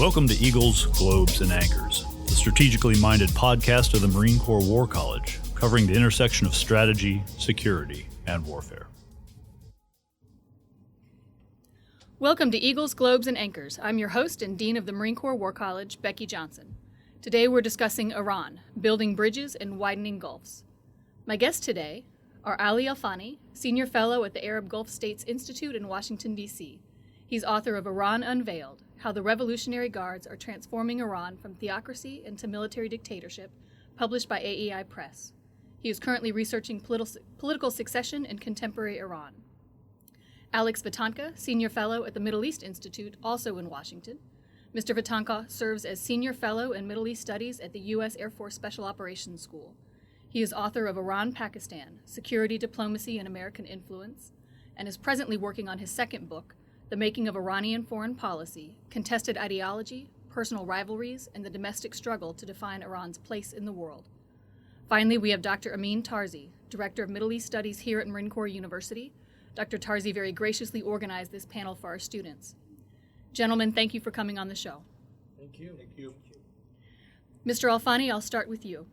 Welcome to Eagles, Globes, and Anchors, the strategically minded podcast of the Marine Corps War College, covering the intersection of strategy, security, and warfare. Welcome to Eagles, Globes, and Anchors. I'm your host and Dean of the Marine Corps War College, Becky Johnson. Today we're discussing Iran, building bridges and widening gulfs. My guests today are Ali Alfani, Senior Fellow at the Arab Gulf States Institute in Washington, D.C. He's author of Iran Unveiled, How the Revolutionary Guards Are Transforming Iran from Theocracy into Military Dictatorship, published by AEI Press. He is currently researching political succession in contemporary Iran. Alex Vatanka, Senior Fellow at the Middle East Institute, also in Washington. Mr. Vatanka serves as Senior Fellow in Middle East Studies at the U.S. Air Force Special Operations School. He is author of Iran-Pakistan, Security, Diplomacy, and American Influence, and is presently working on his second book, The Making of Iranian Foreign Policy, Contested Ideology, Personal Rivalries, and the Domestic Struggle to Define Iran's Place in the World. Finally, we have Dr. Amin Tarzi, Director of Middle East Studies here at Marine Corps University. Dr. Tarzi very graciously organized this panel for our students. Gentlemen, thank you for coming on the show. Thank you. Thank you. Mr. Alfani, I'll start with you.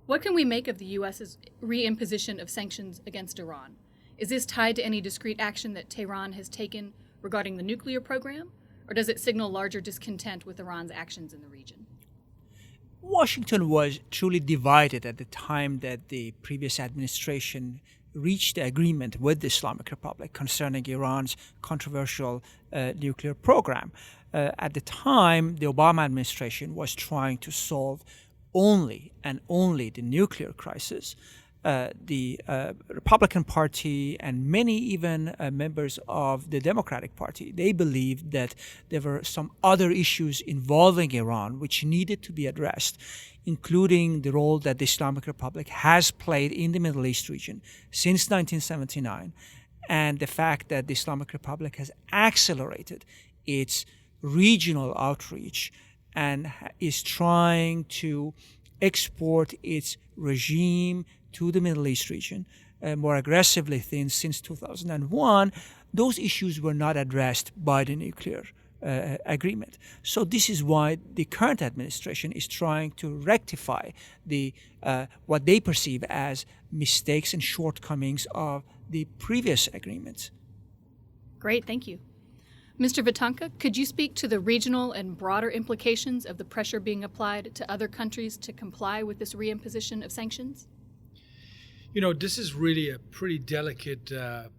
What can we make of the U.S.'s reimposition of sanctions against Iran? Is this tied to any discrete action that Tehran has taken regarding the nuclear program, or does it signal larger discontent with Iran's actions in the region? Washington was truly divided at the time that the previous administration reached the agreement with the Islamic Republic concerning Iran's controversial nuclear program. At the time, the Obama administration was trying to solve only the nuclear crisis. The Republican Party and many even members of the Democratic Party, they believed that there were some other issues involving Iran which needed to be addressed, including the role that the Islamic Republic has played in the Middle East region since 1979, and the fact that the Islamic Republic has accelerated its regional outreach and is trying to export its regime to the Middle East region more aggressively since 2001. Those issues were not addressed by the nuclear agreement. So this is why the current administration is trying to rectify the what they perceive as mistakes and shortcomings of the previous agreements. Great, thank you. Mr. Vatanka, could you speak to the regional and broader implications of the pressure being applied to other countries to comply with this reimposition of sanctions? You know, this is really a pretty delicate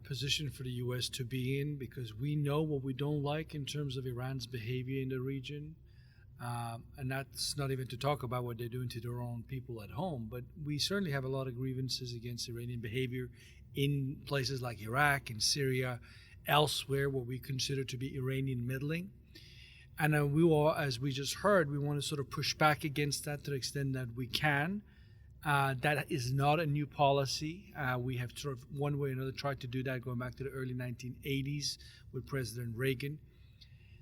position for the U.S. to be in, because we know what we don't like in terms of Iran's behavior in the region. And that's not even to talk about what they're doing to their own people at home. But we certainly have a lot of grievances against Iranian behavior in places like Iraq and Syria, elsewhere, what we consider to be Iranian meddling. And we will, as we just heard, we want to sort of push back against that to the extent that we can. That is not a new policy. We have sort of one way or another tried to do that going back to the early 1980s with President Reagan.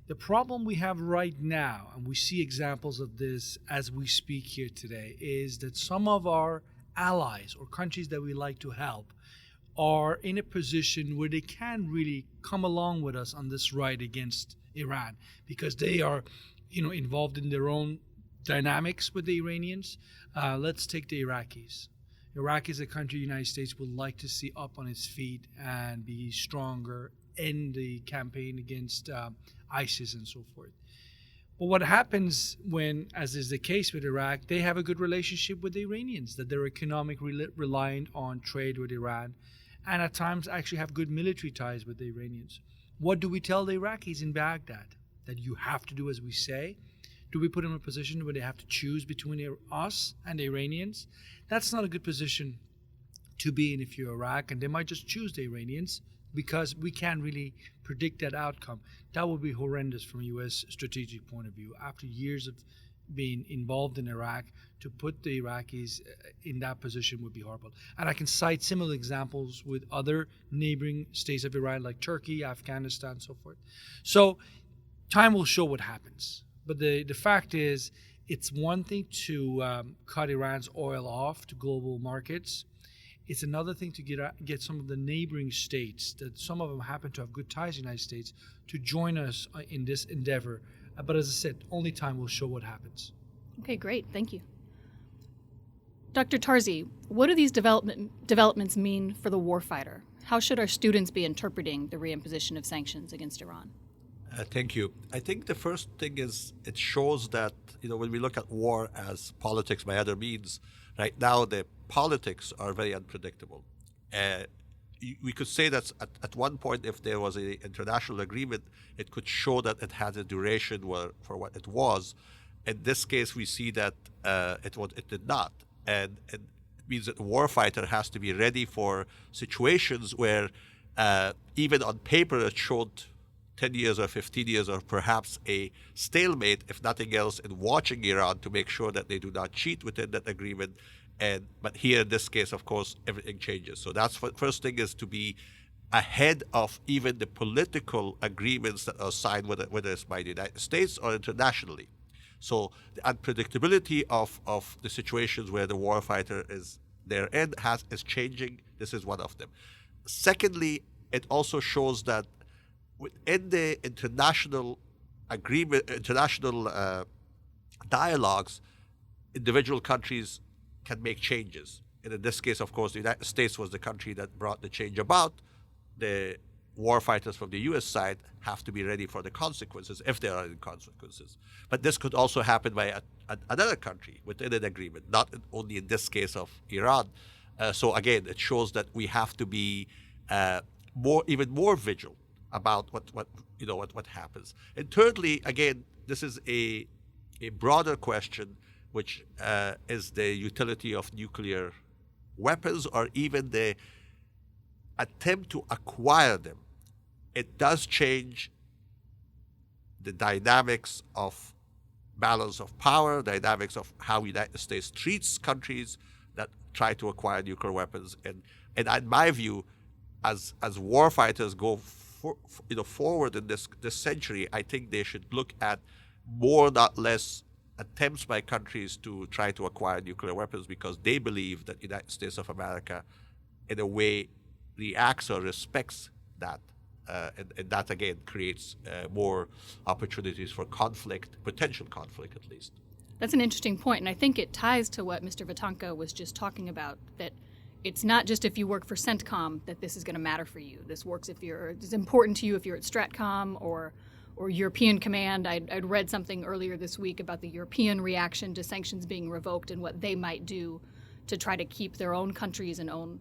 The problem we have right now, and we see examples of this as we speak here today, is that some of our allies or countries that we like to help are in a position where they can really come along with us on this ride against Iran, because they are, involved in their own dynamics with the Iranians. Let's take the Iraqis. Iraq is a country the United States would like to see up on its feet and be stronger in the campaign against ISIS and so forth. But what happens when, as is the case with Iraq, they have a good relationship with the Iranians, that they're economically reliant on trade with Iran, and at times actually have good military ties with the Iranians. What do we tell the Iraqis in Baghdad? That you have to do as we say? Do we put them in a position where they have to choose between us and the Iranians? That's not a good position to be in if you're Iraq, and they might just choose the Iranians because we can't really predict that outcome. That would be horrendous from a U.S. strategic point of view. After years of being involved in Iraq, to put the Iraqis in that position would be horrible. And I can cite similar examples with other neighboring states of Iran, like Turkey, Afghanistan, and so forth. So time will show what happens. But the fact is, it's one thing to cut Iran's oil off to global markets. It's another thing to get some of the neighboring states, that some of them happen to have good ties to the United States, to join us in this endeavor But as I said, only time will show what happens. Okay, great. Thank you. Dr. Tarzi, what do these developments mean for the warfighter? How should our students be interpreting the reimposition of sanctions against Iran? Thank you. I think the first thing is it shows that, when we look at war as politics by other means, right now the politics are very unpredictable. We could say that at one point, if there was an international agreement, it could show that it had a duration for what it was. In this case, we see that it did not. And it means that the warfighter has to be ready for situations where even on paper it showed 10 years or 15 years or perhaps a stalemate, if nothing else, in watching Iran to make sure that they do not cheat within that agreement. But here in this case, of course, everything changes. So that's what first thing is, to be ahead of even the political agreements that are signed, whether it's by the United States or internationally. So the unpredictability of the situations where the warfighter is their end is changing. This is one of them. Secondly, it also shows that within the international agreement, international dialogues, individual countries can make changes. And in this case, of course, the United States was the country that brought the change about. The warfighters from the U.S. side have to be ready for the consequences, if there are any consequences. But this could also happen by another country within an agreement, not only in this case of Iran. So again, it shows that we have to be even more vigilant about what happens. And thirdly, again, this is a broader question, which is the utility of nuclear weapons, or even the attempt to acquire them. It does change the dynamics of balance of power, dynamics of how the United States treats countries that try to acquire nuclear weapons. And in my view, as warfighters go forward in this century, I think they should look at more, not less, attempts by countries to try to acquire nuclear weapons, because they believe that the United States of America, in a way, reacts or respects that. And that, again, creates more opportunities for conflict, potential conflict at least. That's an interesting point, and I think it ties to what Mr. Vatanka was just talking about, that it's not just if you work for CENTCOM that this is going to matter for you. This works it's important to you if you're at STRATCOM or European Command. I'd read something earlier this week about the European reaction to sanctions being revoked and what they might do to try to keep their own countries and own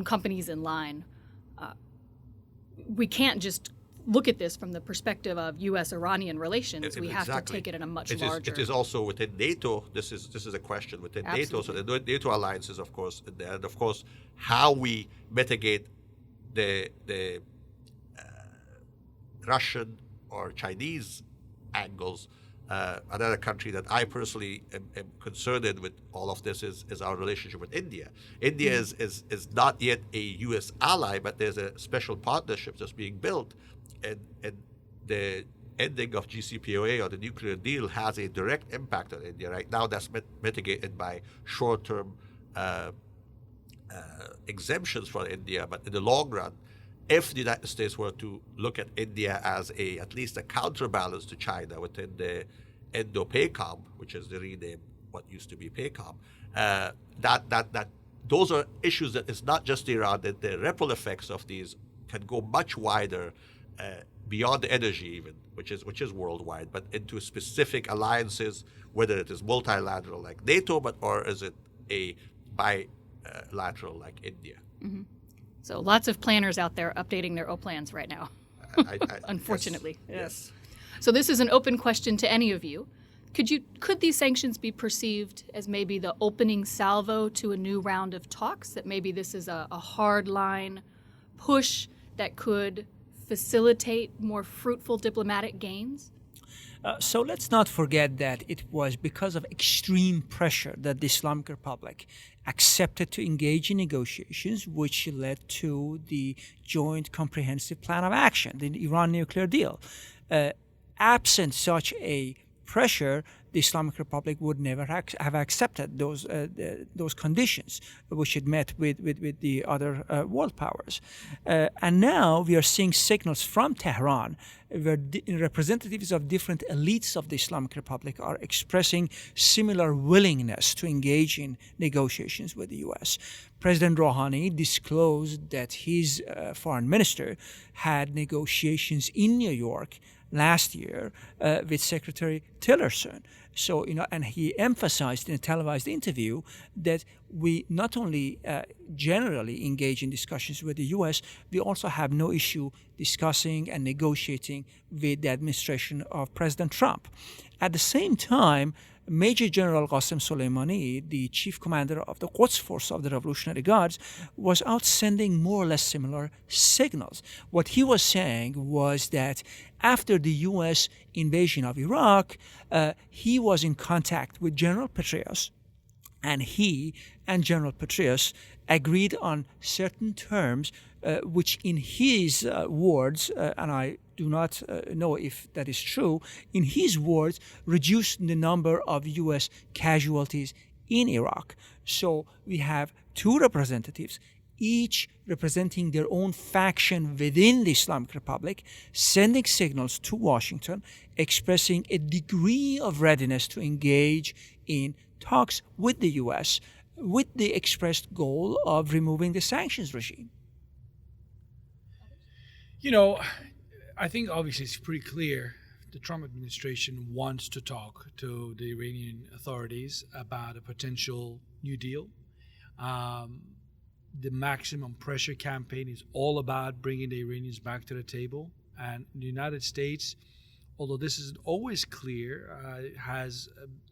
companies in line. We can't just look at this from the perspective of U.S.-Iranian relations. We have to take it in a much larger... It is also within NATO. This is a question within Absolutely. NATO. So the NATO alliances, of course, and of course, how we mitigate the Russian or Chinese angles. Another country that I personally am concerned with all of this is our relationship with India. India is not yet a U.S. ally, but there's a special partnership that's being built, and the ending of GCPOA or the nuclear deal has a direct impact on India. Right now, that's mitigated by short-term exemptions for India, but in the long run, if the United States were to look at India as at least a counterbalance to China within the Indo-PACOM, which is the rename what used to be PACOM, that those are issues that it's not just Iran. That the ripple effects of these can go much wider, beyond the energy even, which is worldwide, but into specific alliances, whether it is multilateral like NATO, or is it a bilateral like India. Mm-hmm. So lots of planners out there updating their plans right now, unfortunately. Yes. So this is an open question to any of you. Could these sanctions be perceived as maybe the opening salvo to a new round of talks, that maybe this is a hard line push that could facilitate more fruitful diplomatic gains? So let's not forget that it was because of extreme pressure that the Islamic Republic accepted to engage in negotiations, which led to the Joint Comprehensive Plan of Action, the Iran nuclear deal. Absent such a pressure, the Islamic Republic would never have accepted those conditions which it met with the other world powers. And now we are seeing signals from Tehran where representatives of different elites of the Islamic Republic are expressing similar willingness to engage in negotiations with the U.S. President Rouhani disclosed that his foreign minister had negotiations in New York last year with Secretary Tillerson. So, and he emphasized in a televised interview that we not only generally engage in discussions with the U.S., we also have no issue discussing and negotiating with the administration of President Trump. At the same time, Major General Qasem Soleimani, the chief commander of the Quds Force of the Revolutionary Guards, was out sending more or less similar signals. What he was saying was that after the U.S. invasion of Iraq, he was in contact with General Petraeus, and he and General Petraeus agreed on certain terms which in his words, and I do not know if that is true, in his words, reduced the number of U.S. casualties in Iraq. So we have two representatives, each representing their own faction within the Islamic Republic, sending signals to Washington, expressing a degree of readiness to engage in talks with the U.S. with the expressed goal of removing the sanctions regime. I think obviously it's pretty clear the Trump administration wants to talk to the Iranian authorities about a potential New Deal. The maximum pressure campaign is all about bringing the Iranians back to the table. And the United States, although this isn't always clear, has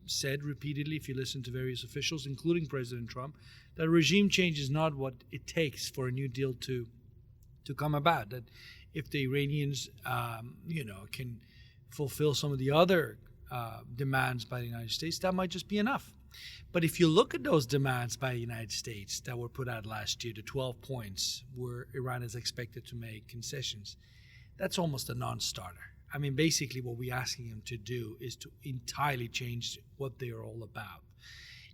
said repeatedly, if you listen to various officials, including President Trump, that regime change is not what it takes for a New Deal to come about. That if the Iranians, can fulfill some of the other demands by the United States, that might just be enough. But if you look at those demands by the United States that were put out last year, the 12 points where Iran is expected to make concessions, that's almost a non-starter. I mean, basically what we're asking them to do is to entirely change what they are all about.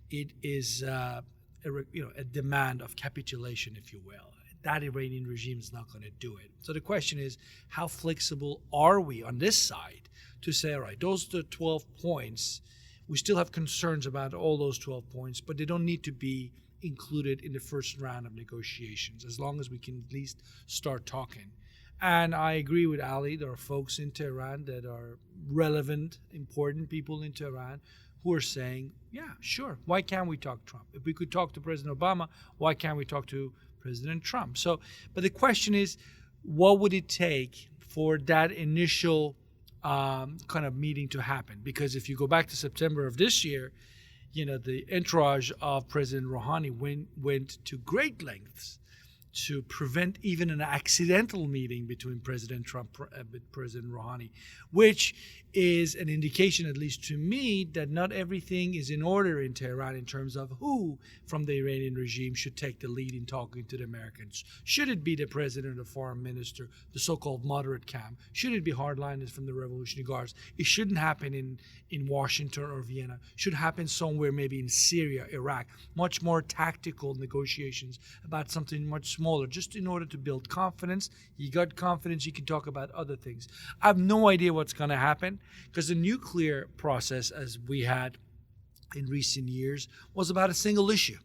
It is a demand of capitulation, if you will. That Iranian regime is not going to do it. So the question is, how flexible are we on this side to say, all right, those are the 12 points. We still have concerns about all those 12 points, but they don't need to be included in the first round of negotiations, as long as we can at least start talking. And I agree with Ali. There are folks in Tehran that are relevant, important people in Tehran who are saying, yeah, sure, why can't we talk to Trump? If we could talk to President Obama, why can't we talk to President Trump? So, but the question is, what would it take for that initial kind of meeting to happen? Because if you go back to September of this year, the entourage of President Rouhani went to great lengths to prevent even an accidental meeting between President Trump and President Rouhani, which is an indication, at least to me, that not everything is in order in Tehran in terms of who from the Iranian regime should take the lead in talking to the Americans. Should it be the president or foreign minister, the so-called moderate camp? Should it be hardliners from the Revolutionary Guards? It shouldn't happen in Washington or Vienna. It should happen somewhere maybe in Syria, Iraq. Much more tactical negotiations about something much smaller, just in order to build confidence. You got confidence, you can talk about other things. I have no idea what's going to happen, because the nuclear process, as we had in recent years, was about a single issue.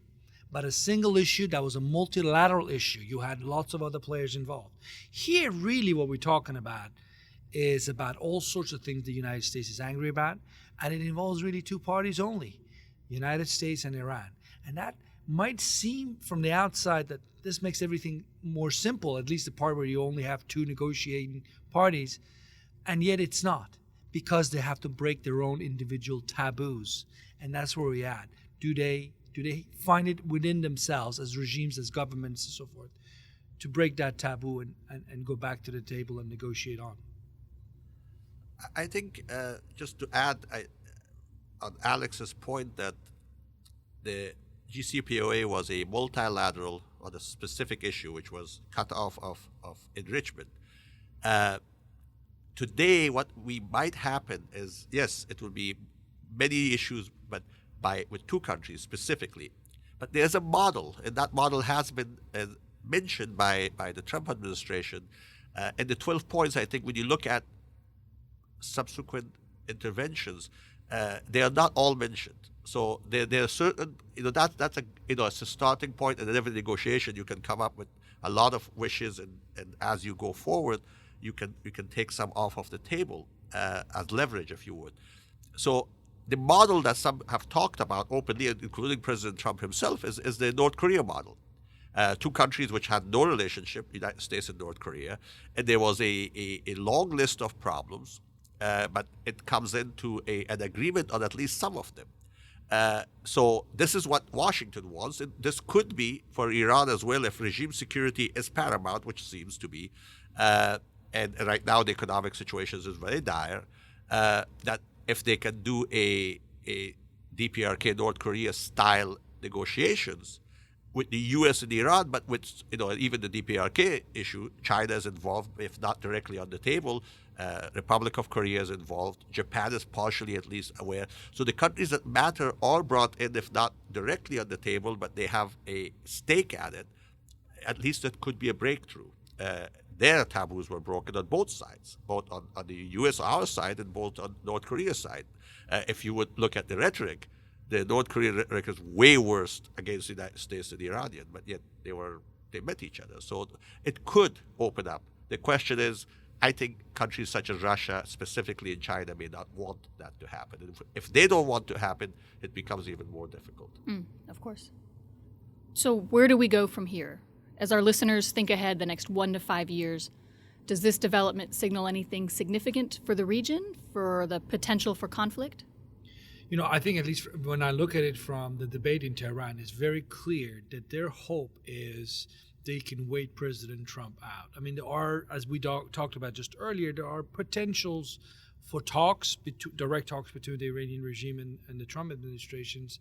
But a single issue that was a multilateral issue. You had lots of other players involved. Here, really what we're talking about is about all sorts of things the United States is angry about, and it involves really two parties only, the United States and Iran. And that might seem from the outside that this makes everything more simple, at least the part where you only have two negotiating parties, and yet it's not, because they have to break their own individual taboos. And that's where we're at. Do they find it within themselves, as regimes, as governments, and so forth, to break that taboo and go back to the table and negotiate on? I think, just to add on Alex's point, that the JCPOA was a multilateral on a specific issue, which was cut off of enrichment. Today, what we might happen is, yes, it will be many issues, but with two countries specifically. But there's a model, and that model has been mentioned by the Trump administration. And the 12 points, I think, when you look at subsequent interventions, they are not all mentioned. So there are certain, that's a, it's a starting point, and in every negotiation you can come up with a lot of wishes, and as you go forward, you can take some off of the table as leverage, if you would. So the model that some have talked about openly, including President Trump himself, is the North Korea model. Two countries which had no relationship, United States and North Korea, and there was a long list of problems, but it comes into an agreement on at least some of them. So this is what Washington wants. And this could be for Iran as well if regime security is paramount, which seems to be. And right now the economic situation is very dire. That if they can do a DPRK North Korea style negotiations with the U.S. and Iran, but with even the DPRK issue, China is involved, if not directly on the table. Republic of Korea is involved. Japan is partially at least aware. So the countries that matter are brought in, if not directly on the table, but they have a stake at it. At least it could be a breakthrough. Their taboos were broken on both sides, both on the U.S. our side and both on North Korea's side. If you would look at the rhetoric, the North Korean rhetoric is way worse against the United States than the Iranian, but yet they met each other. So it could open up. The question is, I think countries such as Russia, specifically in China, may not want that to happen. And if they don't want to happen, it becomes even more difficult. Of course. So where do we go from here? As our listeners think ahead the next 1 to 5 years, does this development signal anything significant for the region, for the potential for conflict? I think at least when I look at it from the debate in Tehran, it's very clear that their hope is they can wait President Trump out. I mean, there are, as we talked about just earlier, there are potentials for direct talks between the Iranian regime and the Trump administrations.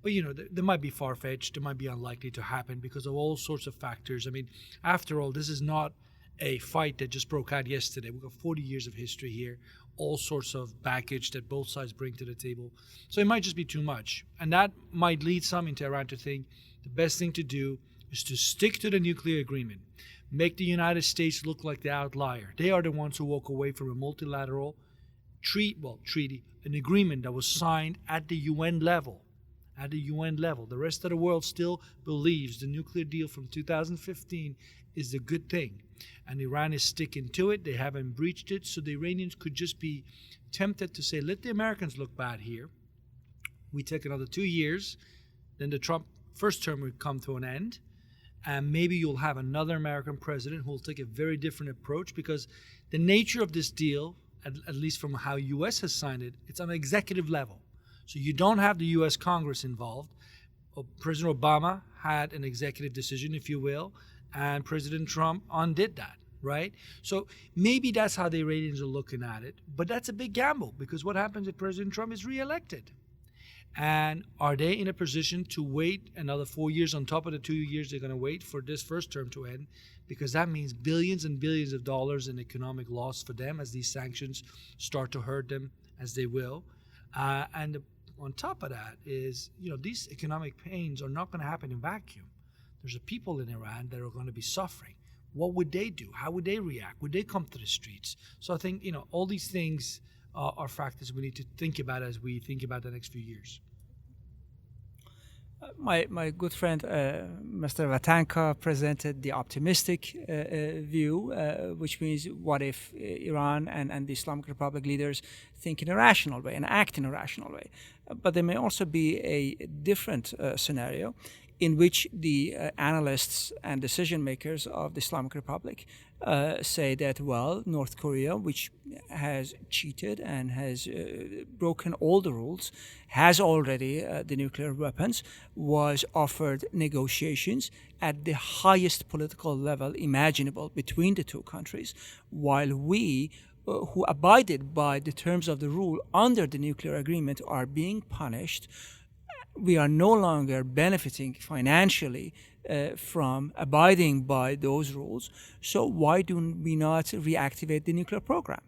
But, they might be far-fetched. They might be unlikely to happen because of all sorts of factors. I mean, after all, this is not a fight that just broke out yesterday. We've got 40 years of history here, all sorts of baggage that both sides bring to the table. So it might just be too much. And that might lead some in Tehran to think the best thing to do is to stick to the nuclear agreement, make the United States look like the outlier. They are the ones who walk away from a multilateral treaty, an agreement that was signed at the UN level. At the UN level. The rest of the world still believes the nuclear deal from 2015 is a good thing. And Iran is sticking to it. They haven't breached it. So the Iranians could just be tempted to say, let the Americans look bad here. We take another 2 years. Then the Trump first term would come to an end. And maybe you'll have another American president who will take a very different approach, because the nature of this deal, at least from how U.S. has signed it, it's on an executive level. So you don't have the U.S. Congress involved. President Obama had an executive decision, if you will, and President Trump undid that, right? So maybe that's how the Iranians are looking at it. But that's a big gamble, because what happens if President Trump is reelected? And are they in a position to wait another 4 years on top of the 2 years they're going to wait for this first term to end? Because that means billions and billions of dollars in economic loss for them as these sanctions start to hurt them, as they will. On top of that is, these economic pains are not going to happen in vacuum. There's a people in Iran that are going to be suffering. What would they do? How would they react? Would they come to the streets? So I think, all these things are factors we need to think about as we think about the next few years. My good friend, Mr. Vatanka, presented the optimistic view, which means what if Iran and the Islamic Republic leaders think in a rational way and act in a rational way. But there may also be a different scenario in which the analysts and decision makers of the Islamic Republic say that, North Korea, which has cheated and has broken all the rules, has already the nuclear weapons, was offered negotiations at the highest political level imaginable between the two countries, while we, who abided by the terms of the rule under the nuclear agreement, are being punished. We are no longer benefiting financially from abiding by those rules. So why do we not reactivate the nuclear program?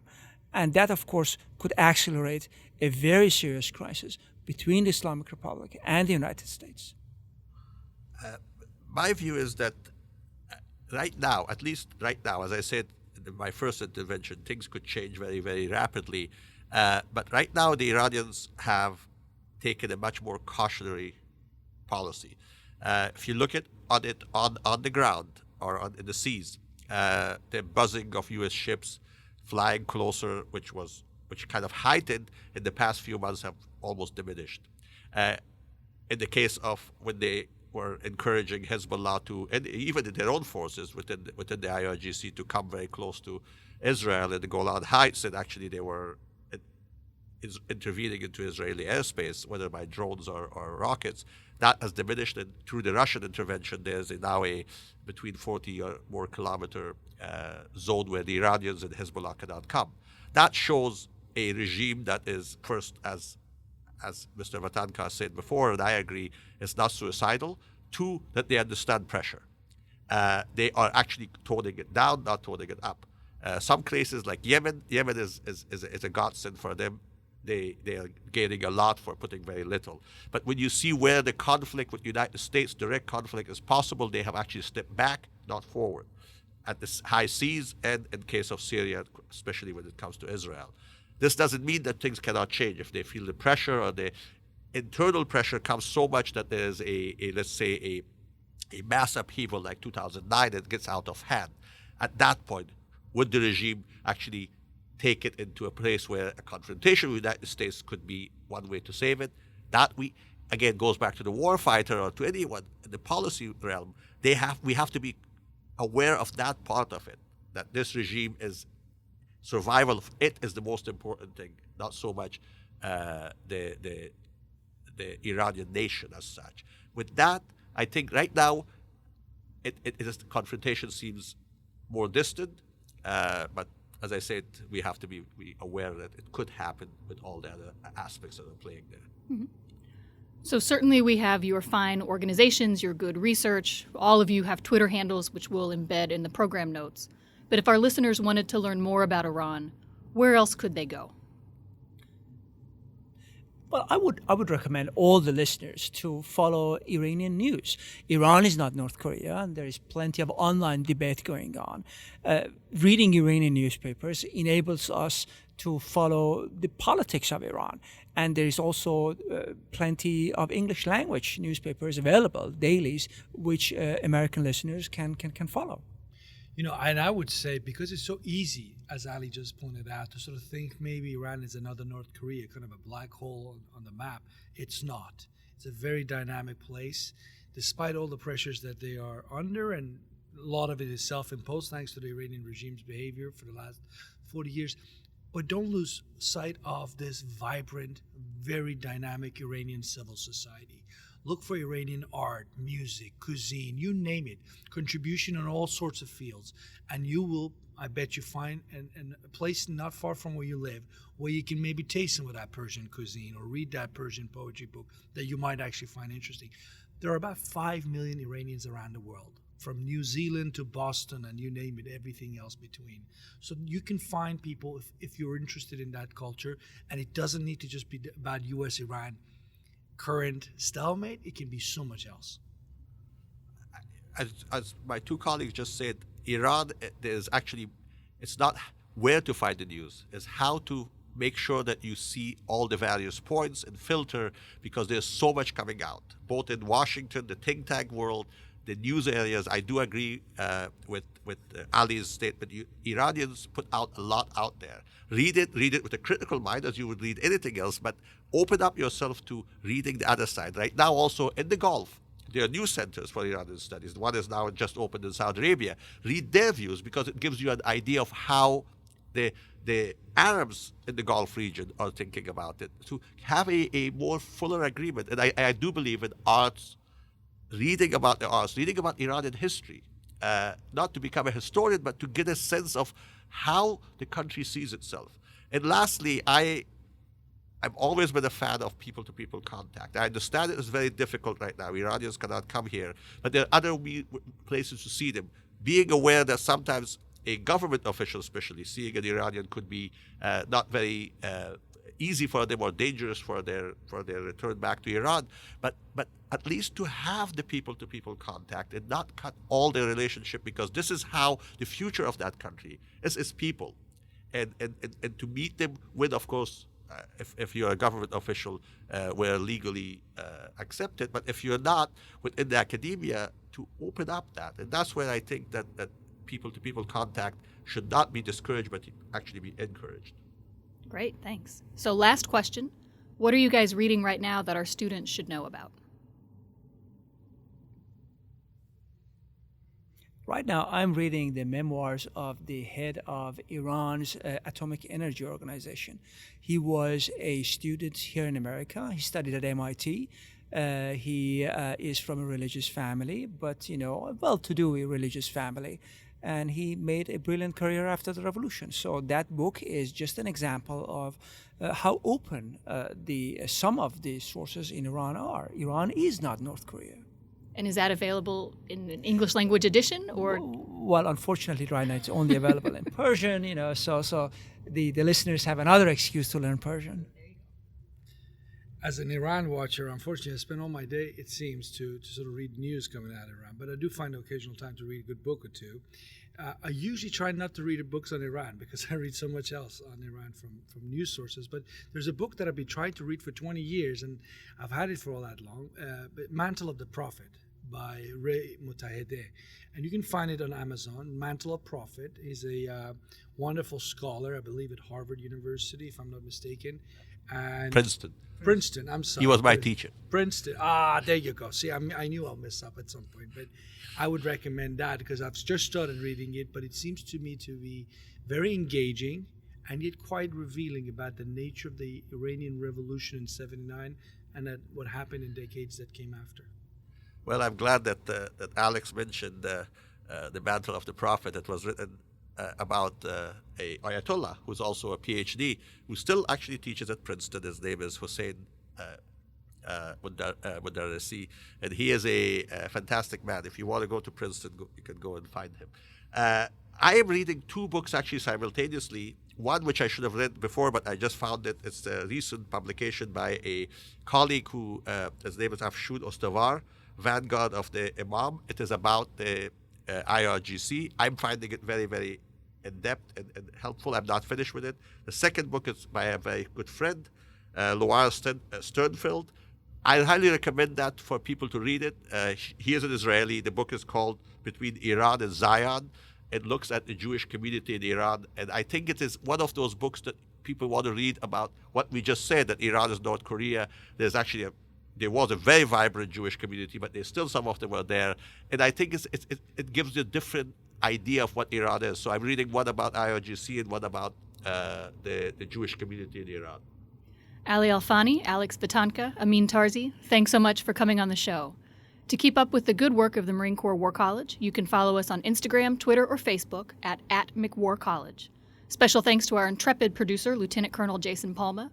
And that, of course, could accelerate a very serious crisis between the Islamic Republic and the United States. My view is that right now, at least right now, as I said in my first intervention, things could change very, very rapidly. But right now, the Iranians have taken a much more cautionary policy. If you look at it on the ground or in the seas, the buzzing of U.S. ships flying closer, which kind of heightened in the past few months, have almost diminished. In the case of when they were encouraging Hezbollah to, and even in their own forces within the IRGC, to come very close to Israel in the Golan Heights, and actually they were intervening into Israeli airspace, whether by drones or rockets, that has diminished. And through the Russian intervention, there's now a between 40 or more kilometer zone where the Iranians and Hezbollah cannot come. That shows a regime that is, first, as Mr. Vatanka said before, and I agree, is not suicidal. Two, that they understand pressure. They are actually toning it down, not toning it up. Some cases like Yemen is a godsend for them. They are gaining a lot for putting very little. But when you see where the conflict with the United States, direct conflict, is possible, they have actually stepped back, not forward, at the high seas, and in case of Syria, especially when it comes to Israel. This doesn't mean that things cannot change. If they feel the pressure, or the internal pressure comes so much that there's let's say a mass upheaval like 2009 that gets out of hand, at that point, would the regime actually take it into a place where a confrontation with the United States could be one way to save it? That, again, goes back to the warfighter or to anyone in the policy realm. We have to be aware of that part of it, that this regime is survival of it is the most important thing, not so much the Iranian nation as such. With that, I think right now, the confrontation seems more distant, but as I said, we have to be aware that it could happen with all the other aspects that are playing there. Mm-hmm. So certainly we have your fine organizations, your good research. All of you have Twitter handles, which we'll embed in the program notes. But if our listeners wanted to learn more about Iran, where else could they go? Well, I would recommend all the listeners to follow Iranian news. Iran is not North Korea, and there is plenty of online debate going on. Reading Iranian newspapers enables us to follow the politics of Iran. And there is also plenty of English language newspapers available, dailies, which American listeners can follow. And I would say, because it's so easy, as Ali just pointed out, to sort of think maybe Iran is another North Korea, kind of a black hole on the map. It's not. It's a very dynamic place, despite all the pressures that they are under, and a lot of it is self-imposed thanks to the Iranian regime's behavior for the last 40 years. But don't lose sight of this vibrant, very dynamic Iranian civil society. Look for Iranian art, music, cuisine, you name it, contribution in all sorts of fields. And you will, I bet you, find a place not far from where you live where you can maybe taste some of that Persian cuisine or read that Persian poetry book that you might actually find interesting. There are about 5 million Iranians around the world, from New Zealand to Boston and you name it, everything else between. So you can find people if you're interested in that culture, and it doesn't need to just be about U.S.-Iran current stalemate. It can be so much else. As my two colleagues just said, Iran, it's not where to find the news, it's how to make sure that you see all the various points and filter, because there's so much coming out, both in Washington, the think tank world, the news areas. I do agree with Ali's statement. Iranians put out a lot out there. Read it with a critical mind as you would read anything else, but open up yourself to reading the other side. Right now also in the Gulf, there are news centers for Iranian studies. One is now just opened in Saudi Arabia. Read their views, because it gives you an idea of how the Arabs in the Gulf region are thinking about it, to have a more fuller agreement. And I do believe in arts, reading about the arts, reading about Iranian history, not to become a historian, but to get a sense of how the country sees itself. And lastly, I've always been a fan of people-to-people contact. I understand it is very difficult right now. Iranians cannot come here, but there are other places to see them. Being aware that sometimes a government official, especially seeing an Iranian could be not very easy for them or dangerous for their return back to Iran, but at least to have the people-to-people contact and not cut all their relationship, because this is how the future of that country is people, and to meet them with, of course, if you're a government official, where legally accepted, but if you're not, within the academia, to open up that. And that's where I think that people-to-people contact should not be discouraged, but actually be encouraged. Great, thanks. So last question, what are you guys reading right now that our students should know about? Right now, I'm reading the memoirs of the head of Iran's Atomic Energy Organization. He was a student here in America. He studied at MIT. He is from a religious family, but, a well-to-do religious family. And he made a brilliant career after the revolution. So that book is just an example of how open some of the sources in Iran are. Iran is not North Korea. And is that available in an English language edition, or? Well, unfortunately, right now it's only available in Persian. So the listeners have another excuse to learn Persian. As an Iran watcher, unfortunately, I spend all my day, it seems, to sort of read news coming out of Iran. But I do find occasional time to read a good book or two. I usually try not to read books on Iran because I read so much else on Iran from news sources. But there's a book that I've been trying to read for 20 years, and I've had it for all that long, Mantle of the Prophet by Ray Mutahedeh. And you can find it on Amazon. Mantle of Prophet. He's a wonderful scholar, I believe, at Harvard University, if I'm not mistaken. And Princeton, I'm sorry. He was my teacher. Princeton. There you go. See, I knew I'll mess up at some point, but I would recommend that because I've just started reading it, but it seems to me to be very engaging and yet quite revealing about the nature of the Iranian Revolution in '79 and what happened in decades that came after. Well, I'm glad that Alex mentioned the Mantle of the Prophet that was written about a Ayatollah who's also a PhD, who still actually teaches at Princeton. His name is Hussein Mudarrisi, and he is a fantastic man. If you want to go to Princeton, you can go and find him. I am reading two books actually simultaneously. One which I should have read before, but I just found it. It's a recent publication by a colleague who, his name is Afshud Ostavar, Vanguard of the Imam. It is about the IRGC. I'm finding it very, very in-depth and helpful. I'm not finished with it. The second book is by a very good friend, Loire Sternfeld. I highly recommend that for people to read it. He is an Israeli. The book is called Between Iran and Zion. It looks at the Jewish community in Iran. And I think it is one of those books that people want to read about what we just said, that Iran is North Korea. There's actually there was a very vibrant Jewish community, but there's still some of them were there. And I think it gives you a different idea of what Iran is. So I'm reading one about IRGC and one about the Jewish community in Iran. Ali Alfani, Alex Vitanka, Amin Tarzi, thanks so much for coming on the show. To keep up with the good work of the Marine Corps War College, you can follow us on Instagram, Twitter, or Facebook at @McWarCollege. Special thanks to our intrepid producer, Lieutenant Colonel Jason Palma.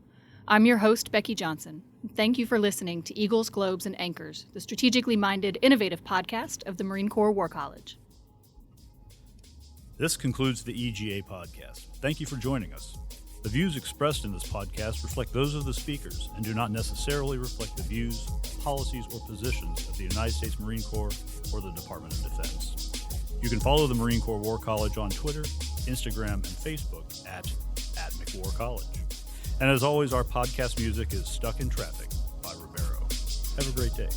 I'm your host, Becky Johnson. Thank you for listening to Eagles, Globes, and Anchors, the strategically minded, innovative podcast of the Marine Corps War College. This concludes the EGA podcast. Thank you for joining us. The views expressed in this podcast reflect those of the speakers and do not necessarily reflect the views, policies, or positions of the United States Marine Corps or the Department of Defense. You can follow the Marine Corps War College on Twitter, Instagram, and Facebook at McWar College. And as always, our podcast music is Stuck in Traffic by Rivero. Have a great day.